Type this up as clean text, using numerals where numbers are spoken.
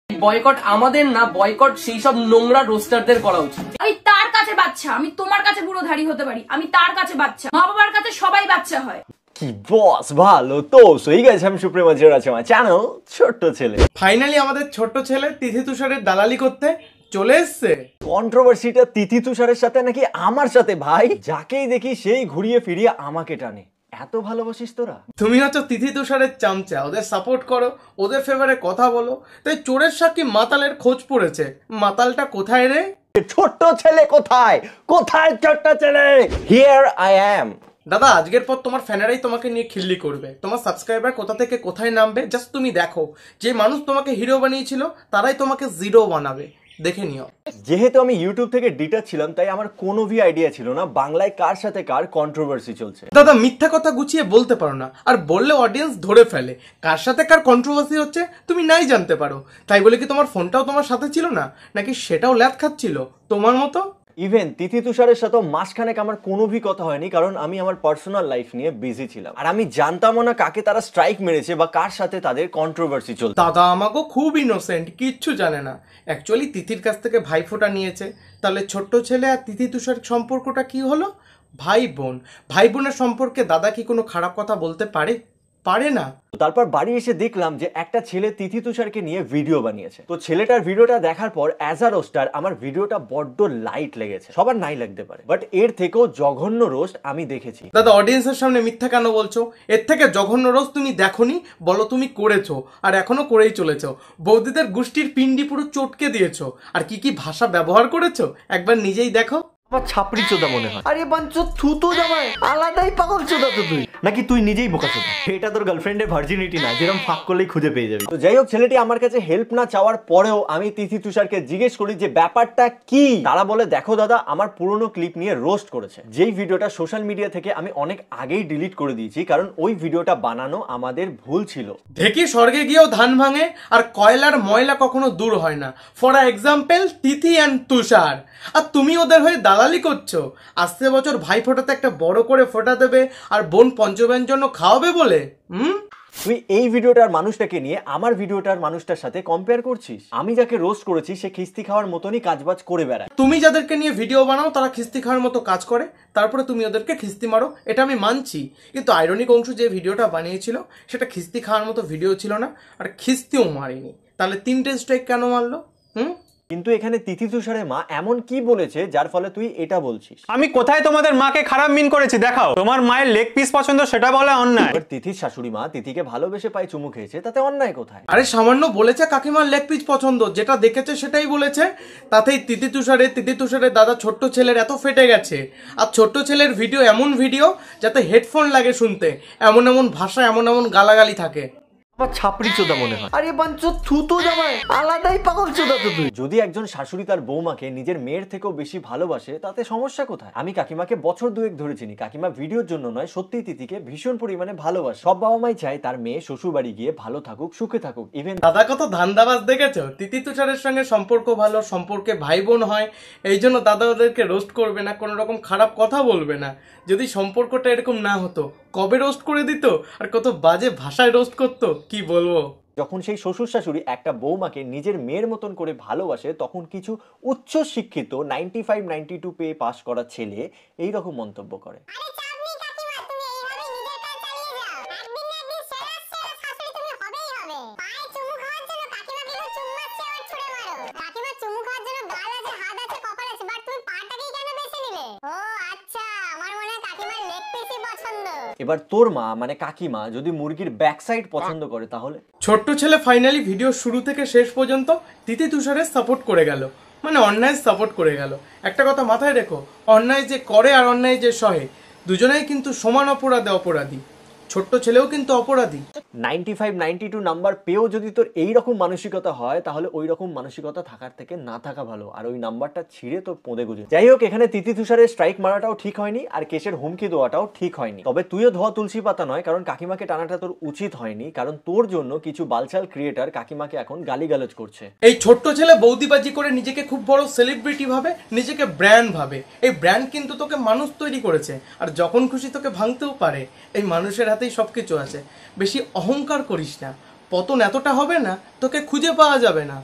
Boycott আমাদের না, boycott সেই সব নোংরা রোস্টারদের করা উচিত। আমি তার কাছে বাচ্চা, আমি তোমার কাছে বুড়োধারী হতে পারি, আমি তার কাছে বাচ্চা। মা বাবার কাছে সবাই বাচ্চা হয়। কি বস ভালো তো। সো এই গাইস আমি সুপ্রিম আজের আছে আমার চ্যানেল ছোট্ট ছেলে। ফাইনালি আমাদের ছোট্ট ছেলে তিথি তুষারের দালালি করতে চলে এসছে। কন্ট্রোভার্সিটা তিথি তুষারের সাথে নাকি আমার সাথে ভাই, যাকেই দেখি সেই ঘুরিয়ে ফিরিয়ে আমাকে টানে। এত ভালোবাসিস তোরা? তুমি হচ্ছে তিথি তুষারের চামচা, ওদের সাপোর্ট করো, ওদের ফেভারে কথা বলো, তাই চোরের সাক্ষী মাতালের খোঁজ পড়েছে। মাতালটা কোথায় রে? ছোট্ট ছেলে কোথায়? কোথায় ছোট্ট ছেলে? Here I am. দাদা আজকের পর তোমার ফ্যানেরাই তোমাকে নিয়ে খিল্লি করবে। তোমার সাবস্ক্রাইবার কোথা থেকে কোথায় নামবে জাস্ট তুমি দেখো। যে মানুষ তোমাকে হিরো বানিয়েছিল তারাই তোমাকে জিরো বানাবে, দেখে নিও। যেহেতু আমি ইউটিউব থেকে ডিটাচ ছিলাম তাই আমার কোনো আইডিয়া ছিল না বাংলায় কার সাথে কার কন্ট্রোভার্সি চলছে। দাদা মিথ্যা কথা গুছিয়ে বলতে পারো না, আর বললে অডিয়েন্স ধরে ফেলে কার সাথে কার কন্ট্রোভার্সি হচ্ছে তুমি নাই জানতে পারো। তাই বলে কি তোমার ফোনটাও তোমার সাথে ছিল না, নাকি সেটাও ল্যাদ খাচ্ছিল তোমার মতো? ইভেন তিথি তুষারের সাথে মাসখানেক আমার কোনো কথা হয়নি, কারণ আমি আমার পার্সোনাল লাইফ নিয়ে বিজি ছিলাম। আর আমি জানতামও না কাকে তারা স্ট্রাইক মেরেছে বা কার সাথে তাদের কন্ট্রোভার্সি চলছে। দাদা আমাকেও খুব ইনোসেন্ট, কিচ্ছু জানে না। অ্যাকচুয়ালি তিথির কাছ থেকে ভাইফোঁটা নিয়েছে। তাহলে ছোট্ট ছেলে আর তিথি তুষার সম্পর্কটা কি হলো? ভাই বোন। ভাই বোনের সম্পর্কে দাদা কি কোনো খারাপ কথা বলতে পারে? পারে না। তারপর বাড়ি এসে দেখলাম যে একটা ছেলে তিথি তুষারকে নিয়ে ভিডিও বানিয়েছে। তো ছেলেটার ভিডিওটা দেখার পর অ্যাজ আ রোস্টার আমার ভিডিওটা বড্ড লাইট লেগেছে। সবার নাই লাগতে পারে, বাট এর থেকেও জঘন্য রোস্ট আমি দেখেছি। দাদা অডিয়েন্সের সামনে মিথ্যা কেন বলছো? এর থেকে জঘন্য রোস্ট তুমি দেখোনি, বলো তুমি করেছো আর এখনো করেই চলেছো। বৌদিদের গোষ্ঠীর পিন্ডি পুরো চটকে দিয়েছো। আর কি কি ভাষা ব্যবহার করেছো একবার নিজেই দেখো। আমার ছাপড়ি চোদা মনে হয়। আরে বাঞ্চো থুতো জামাই, আলাদাই পাগল চোদা তো তুই, নাকি তুই নিজেই বোকা চোদা? এটা তোর গার্লফ্রেন্ডের ভার্জিনিটি না, যেরকম ফাঁক করলেই খুঁজে পেয়ে যাবি। তো যাই হোক, ছেলেটি আমার কাছে হেল্প না চাওয়ার পরেও আমি তিথি তুষারকে জিজ্ঞেস করি যে ব্যাপারটা কি। তারা বলে দেখো দাদা, আমার পুরনো ক্লিপ নিয়ে রোস্ট করেছে, যেই ভিডিওটা সোশ্যাল মিডিয়া থেকে আমি অনেক আগেই ডিলিট করে দিয়েছি, কারণ ওই ভিডিওটা বানানো আমাদের ভুল ছিল। দেখি স্বর্গে গিয়েও ধান ভাঙে আর কয়লার ময়লা কখনো দূর হয় না। ফর এক্সাম্পল তিথি অ্যান্ড তুষার। আর তুমি ওদের হয়ে দালালি করছো। আসছে বছর ভাই ফোটাতে একটা বড় করে ফোটা দেবে আর বোন পঞ্চব্যঞ্জন খাওয়াবে বলে। তুই এই ভিডিওটার মানুষটাকে নিয়ে আমার ভিডিওটার মানুষটার সাথে কম্পেয়ার করছিস। আমি যাকে রোস্ট করেছি সে খিস্তি খাওয়ার মতনই কাজবাজ করে বেড়ায়। তুমি যাদেরকে নিয়ে ভিডিও বানাও তারা খিস্তি খাওয়ার মতো কাজ করে, তারপরে তুমি ওদেরকে খিস্তি মারো, এটা আমি মানছি। কিন্তু আইরনিক অংশ যে ভিডিওটা বানিয়েছিল সেটা খিস্তি খাওয়ার মতো ভিডিও ছিল না, আর খিস্তিও মারিনি। তাহলে 3টে স্ট্রাইক কেন মারলো? কিন্তু এখানে তিথি তুষারের মা এমন কি বলেছে যার ফলে তুই এটা বলছিস? আমি কোথায় তোমাদের মাকে খারাপ মিন করেছি দেখাও। তোমার মায়ের লেগ পিস পছন্দ সেটা বলে অন্যায়। তিথির শাশুড়ি মা তিথিকে ভালোবেসে পায়ে চুমু খেয়েছে, তাতে অন্যায় কোথায়? আরে সামান্য বলেছে কাকিমার লেগ পিস পছন্দ, যেটা দেখেছে সেটাই বলেছে। তাতেই তিথি তুষারের দাদা ছোট্ট ছেলের এত ফেটে গেছে। আর ছোট্ট ছেলের ভিডিও এমন ভিডিও যাতে হেডফোন লাগে শুনতে, এমন এমন ভাষা এমন এমন গালাগালি থাকে। আমার ছাপড়ি চোদা মনে হয়। আরে বাঞ্চো থুতো জামাই, আলাদাই পাগল চোদা তো তুই। যদি একজন শাশুড়ি তার বৌমাকে নিজের মেয়ের থেকেও বেশি ভালোবাসে তাতে সমস্যা কোথায়? আমি কাকিমাকে বছর দুয়েক ধরে চিনি। কাকিমা ভিডিওর জন্য নয়, সত্যিই তিথিকে ভীষণ পরিমাণে ভালোবাসে। সব বাবা মাই চায় তার মেয়ে শ্বশুর বাড়ি গিয়ে ভালো থাকুক, সুখে থাকুক। ইভেন দাদা কত ধান্দাবাজ দেখেছো? তিথি তুষারের সঙ্গে সম্পর্ক ভালো, সম্পর্কে ভাই বোন হয়, এই জন্য দাদা ওদেরকে রোস্ট করবে না, কোনো রকম খারাপ কথা বলবে না। যদি সম্পর্কটা এরকম না হতো কবে রোস্ট করে দিত, আর কত বাজে ভাষায় রোস্ট করতো, কি বলবো। যখন সেই শ্বশুর শাশুড়ি একটা বৌমাকে নিজের মেয়ের মতন করে ভালোবাসে, তখন কিছু উচ্চ শিক্ষিত 95-92 পেয়ে পাস করা ছেলে এইরকম মন্তব্য করে। এবার তোর মা মানে কাকিমা যদি মুরগির ব্যাক সাইড পছন্দ করে তাহলে? ছোট্ট ছেলে ফাইনালি ভিডিও শুরু থেকে শেষ পর্যন্ত তিথি তুষারের সাপোর্ট করে গেল, মানে অন্যায় সাপোর্ট করে গেল। একটা কথা মাথায় রেখো, অন্যায় যে করে আর অন্যায় যে সহে, দুজনেই কিন্তু সমান অপরাধী। ছোট্ট ছেলেও কিন্তু অপরাধী। 95-92 নাম্বার পেয়েও যদি তোর এইরকম মানসিকতা হয়, তাহলে ওই রকম মানসিকতা থাকার থেকে না থাকা ভালো, আর ওই নাম্বারটা ছিঁড়ে তোর পোঁদে গুজে। যাই হোক, এখানে তিথি তুষারের স্ট্রাইক মারাটাও ঠিক হয়নি, আর কেসের হুমকি দেওয়াটাও ঠিক হয়নি। তবে তুইও ধোয়া তুলসী পাতা নয়, কারণ কাকিমাকে টানাটা তোর উচিত হয়নি, কারণ তোর জন্য কিছু বালচাল ক্রিয়েটার কাকিমাকে এখন গালিগালাজ করছে। এই ছোট্ট ছেলে বৌদিবাজি করে নিজেকে খুব বড় সেলিব্রিটি ভাবে, নিজেকে ব্র্যান্ড ভাবে। এই ব্র্যান্ড কিন্তু তোকে মানুষ তৈরি করেছে, আর যখন খুশি তোকে ভাঙতেও পারে। এই মানুষের হাতেই সবকিছু আছে। বেশি অহংকার করিস না, পতন এতটা হবে না তোকে খুঁজে পাওয়া যাবে না।